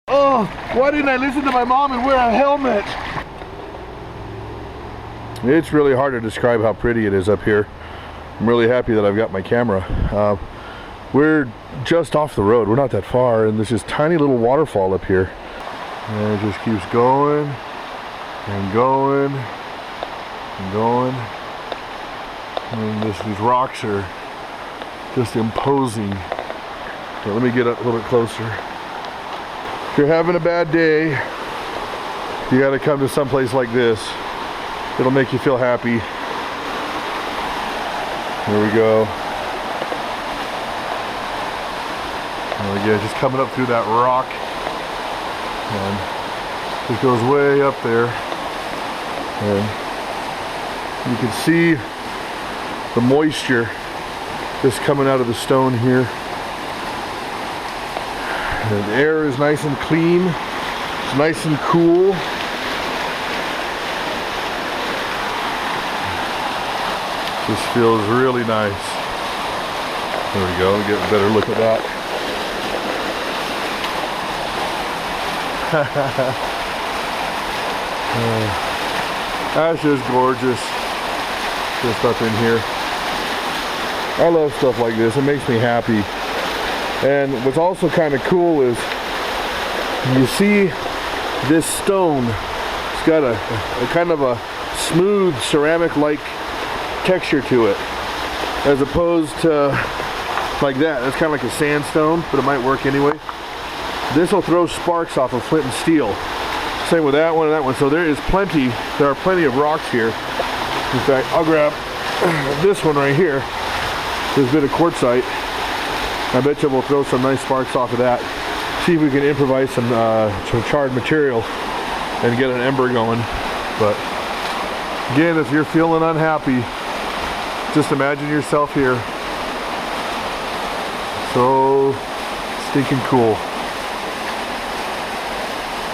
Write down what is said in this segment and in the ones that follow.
Oh, why didn't I listen to my mom and wear a helmet? It's really hard to describe how pretty it is up here. I'm really happy that I've got my camera. We're just off the road. We're not that far, and there's this tiny little waterfall up here. And it just keeps going and going and going. And these rocks are just imposing. So let me get up a little bit closer. If you're having a bad day, you gotta come to some place like this. It'll make you feel happy. Here we go. And again, just coming up through that rock. And it goes way up there. And you can see the moisture just coming out of the stone here. And the air is nice and clean. It's nice and cool. This feels really nice. There we go, get a better look at that. That's just gorgeous. Just up in here. I love stuff like this. It makes me happy. And what's also kind of cool is you see this stone. It's got a kind of a smooth ceramic-like texture to it, as opposed to like that. That's kind of like a sandstone, but it might work anyway. This will throw sparks off of Flint and Steel. Same with that one and that one. So there are plenty of rocks here. In fact, I'll grab this one right here. This bit of quartzite. I bet you we'll throw some nice sparks off of that. See if we can improvise some charred material and get an ember going. But again, if you're feeling unhappy, just imagine yourself here. So stinking cool.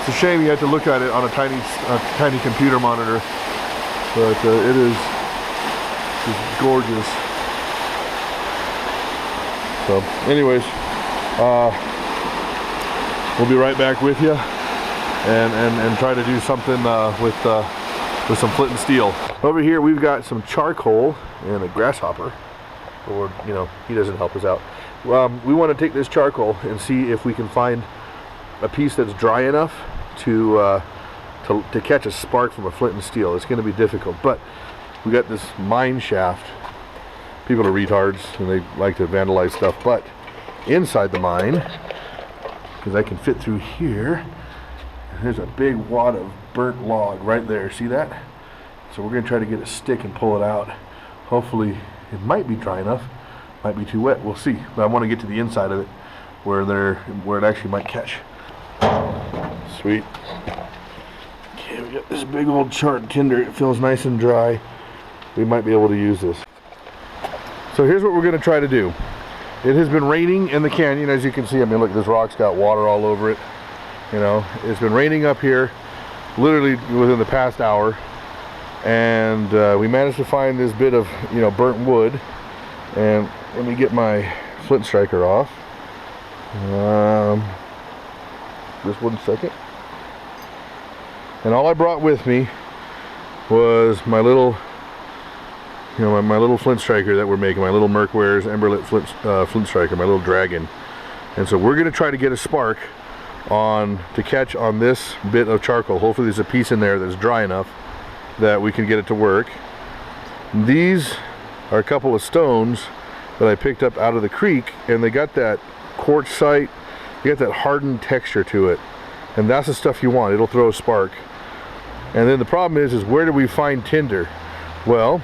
It's a shame you have to look at it on a tiny computer monitor, but it is just gorgeous. So, anyways, we'll be right back with you, and try to do something with some Flint and Steel. Over here, we've got some charcoal and a grasshopper, or he doesn't help us out. We want to take this charcoal and see if we can find a piece that's dry enough to catch a spark from a Flint and Steel. It's going to be difficult, but we got this mine shaft. People are retards and they like to vandalize stuff, but inside the mine, because I can fit through here, there's a big wad of burnt log right there. See that? So we're going to try to get a stick and pull it out. Hopefully it might be dry enough, might be too wet, we'll see. But I want to get to the inside of it where it actually might catch. Sweet. Okay, we got this big old charred tinder. It feels nice and dry. We might be able to use this. So here's what we're going to try to do. It has been raining in the canyon, as you can see. I mean, look, this rock's got water all over it. It's been raining up here literally within the past hour, and we managed to find this bit of burnt wood. And let me get my flint striker off. Just 1 second. And all I brought with me was my little my little flint striker that we're making, my little Merkware's Emberlit flint striker, my little dragon. And so we're going to try to get a spark to catch on this bit of charcoal. Hopefully there's a piece in there that's dry enough that we can get it to work. These are a couple of stones that I picked up out of the creek, and they got that quartzite, they got that hardened texture to it, and that's the stuff you want. It'll throw a spark. And then the problem is where do we find tinder? Well,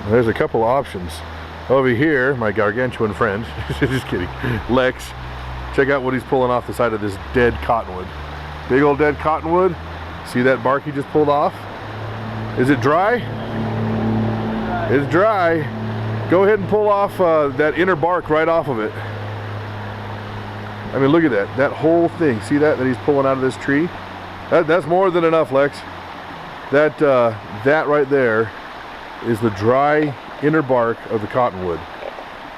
there's a couple options. Over here, my gargantuan friend, just kidding, Lex, check out what he's pulling off the side of this dead cottonwood. Big old dead cottonwood. See that bark he just pulled off? Is it dry? It's dry. Go ahead and pull off that inner bark right off of it. I mean, look at that whole thing. See that he's pulling out of this tree? That's more than enough, Lex. That right there is the dry inner bark of the cottonwood.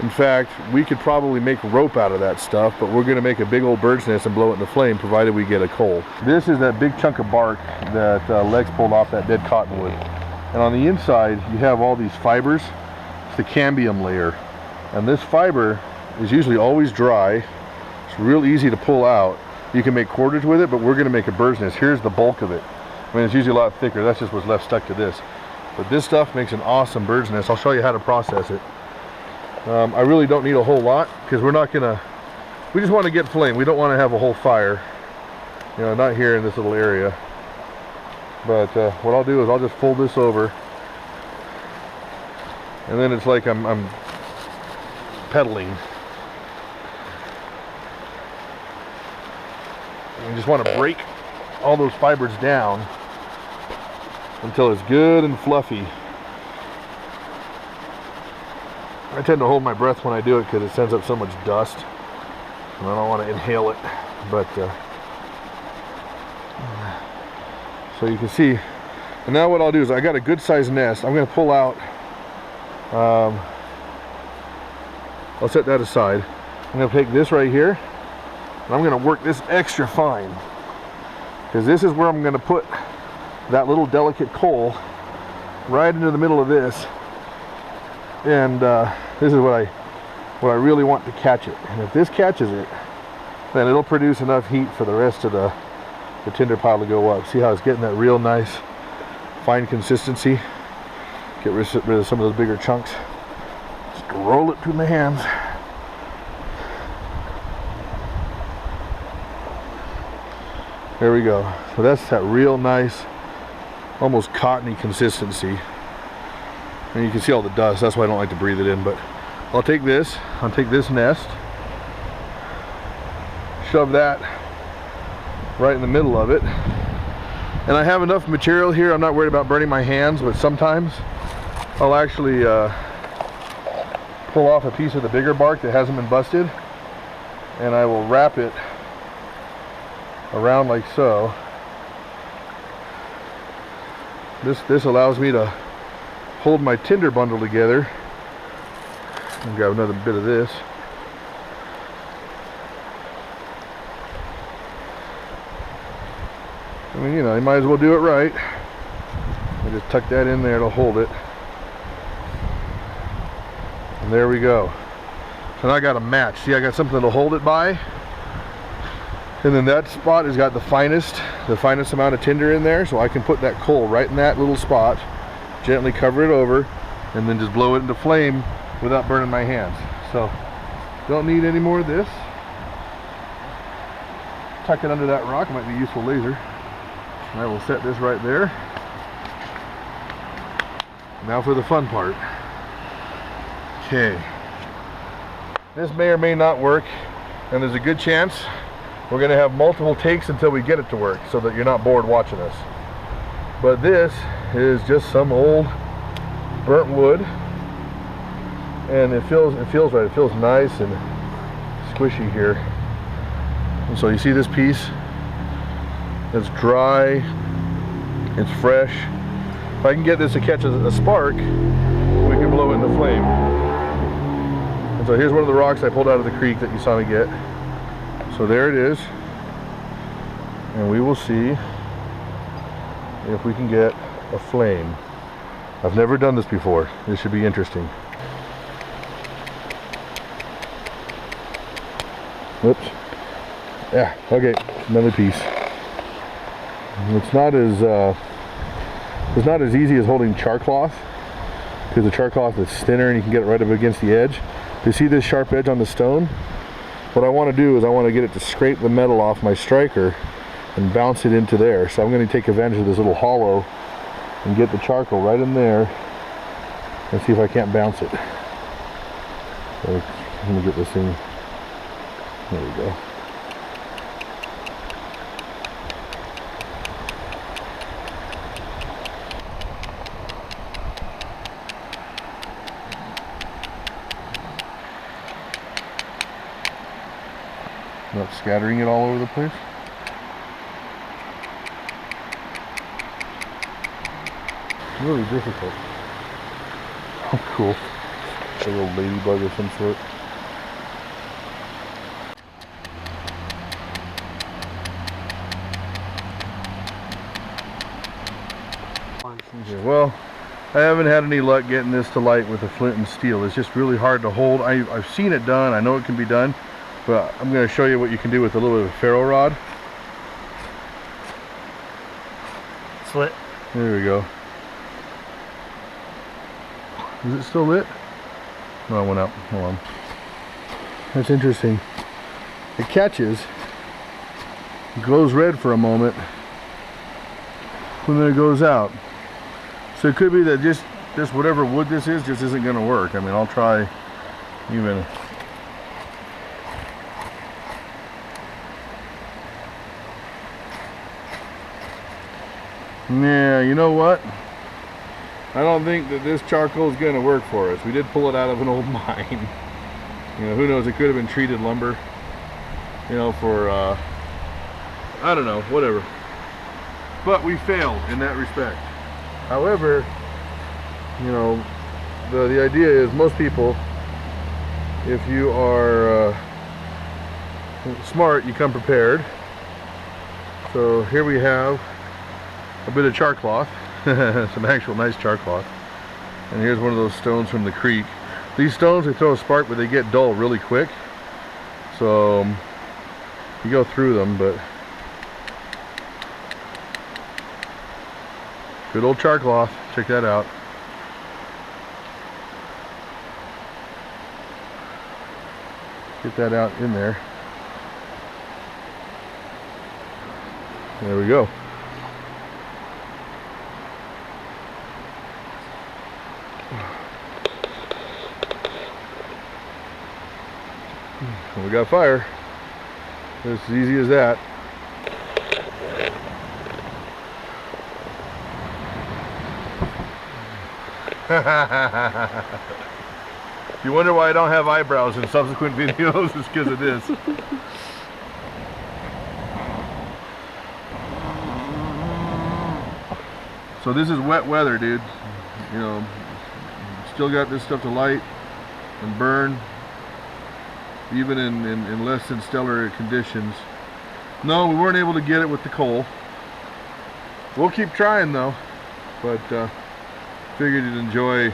In fact, we could probably make rope out of that stuff, but we're going to make a big old bird's nest and blow it in the flame, provided we get a coal. This is that big chunk of bark that Lex pulled off that dead cottonwood. And on the inside, you have all these fibers. It's the cambium layer. And this fiber is usually always dry. It's real easy to pull out. You can make cordage with it, but we're going to make a bird's nest. Here's the bulk of it. I mean, it's usually a lot thicker. That's just what's left stuck to this. But this stuff makes an awesome bird's nest. I'll show you how to process it. I really don't need a whole lot, because we're not gonna, we just want to get flame. We don't want to have a whole fire, you know, not here in this little area. But what I'll do is I'll just fold this over, and then it's like I'm pedaling. And you just want to break all those fibers down until it's good and fluffy. I tend to hold my breath when I do it because it sends up so much dust, and I don't want to inhale it. But so you can see. And now what I'll do is, I got a good sized nest. I'm going to pull out. I'll set that aside. I'm going to take this right here, and I'm going to work this extra fine, because this is where I'm going to put that little delicate coal right into the middle of this. And this is what I really want to catch it. And if this catches it, then it'll produce enough heat for the rest of the tinder pile to go up. See how it's getting that real nice fine consistency? Get rid of some of those bigger chunks. Just roll it through my hands. There we go. So that's that real nice, almost cottony consistency. And you can see all the dust. That's why I don't like to breathe it in. But I'll take this nest, shove that right in the middle of it. And I have enough material here. I'm not worried about burning my hands, but sometimes I'll actually pull off a piece of the bigger bark that hasn't been busted, and I will wrap it around like so. This allows me to hold my tinder bundle together. And grab another bit of this. I mean, you know, you might as well do it right. I just tuck that in there to hold it. And there we go. So now I got a match. See, I got something to hold it by. And then that spot has got the finest amount of tinder in there, so I can put that coal right in that little spot, gently cover it over, and then just blow it into flame without burning my hands. So don't need any more of this. Tuck it under that rock. It might be a useful laser. And I will set this right there. Now for the fun part. Okay. This may or may not work, and there's a good chance we're going to have multiple takes until we get it to work, so that you're not bored watching us. But this is just some old burnt wood, and it feels right. It feels nice and squishy here. And so you see this piece? It's dry, it's fresh. If I can get this to catch a spark, we can blow it into flame. And so here's one of the rocks I pulled out of the creek that you saw me get. So there it is, and we will see if we can get a flame. I've never done this before. This should be interesting. Oops. Yeah, okay, another piece. It's not as easy as holding charcloth, because the charcloth is thinner and you can get it right up against the edge. You see this sharp edge on the stone? What I want to do is I want to get it to scrape the metal off my striker and bounce it into there. So I'm going to take advantage of this little hollow and get the charcoal right in there and see if I can't bounce it. So let me get this thing. There we go. Not scattering it all over the place. Really difficult. Oh, cool. A little ladybug of some sort. Well, I haven't had any luck getting this to light with a flint and steel. It's just really hard to hold. I've seen it done. I know it can be done, but I'm going to show you what you can do with a little bit of ferro rod. Lit. There we go. Is it still lit? No, it went out. Hold on. That's interesting. It catches, it glows red for a moment, and then it goes out. So it could be that just whatever wood this is just isn't going to work. I mean, I'll try even. Yeah, you know what? I don't think that this charcoal is going to work for us. We did pull it out of an old mine. You know, who knows? It could have been treated lumber. You know, for I don't know, whatever. But we failed in that respect. However, you know, the idea is most people, if you are smart, you come prepared. So here we have a bit of charcloth, some actual nice charcloth, and here's one of those stones from the creek. These stones, they throw a spark, but they get dull really quick, so you go through them. But good old charcloth, check that out. Get that out in there. There we go. We got fire. It's as easy as that. If you wonder why I don't have eyebrows in subsequent videos, it's because of this. So this is wet weather, dude. You know, still got this stuff to light and burn, even in less than stellar conditions. No, we weren't able to get it with the coal. We'll keep trying though, but figured you'd enjoy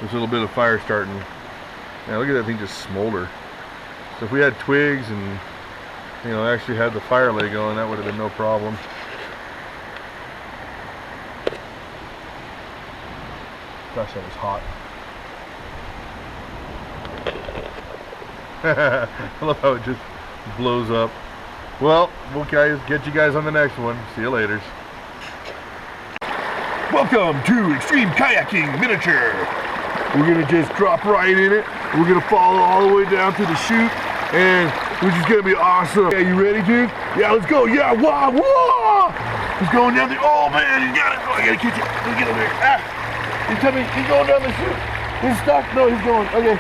this little bit of fire starting. Yeah, look at that thing just smolder. So if we had twigs and, you know, actually had the fire lay going, that would have been no problem. Gosh, that was hot. I love how it just blows up. Well, we'll get you guys on the next one. See you later. Welcome to Extreme Kayaking Miniature. We're gonna just drop right in it. We're gonna follow all the way down to the chute, and which is gonna be awesome. Yeah, you ready, dude? Yeah, let's go. Yeah, wow, whoa! He's going down the. Oh man, you got it. Oh, I gotta catch it. Let me get over there. Ah! He's coming. He's going down the chute. He's stuck. No, he's going. Okay.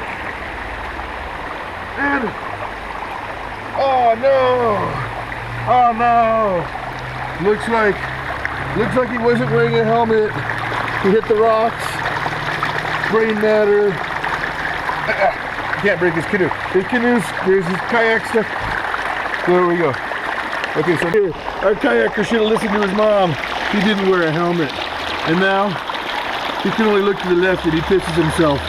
And oh no! Oh no! Looks like he wasn't wearing a helmet. He hit the rocks. Brain matter. Can't break his canoe. His canoes. There's his kayak stuff. There we go. Okay, so here, our kayaker should have listened to his mom. He didn't wear a helmet, and now he can only look to the left and he pisses himself.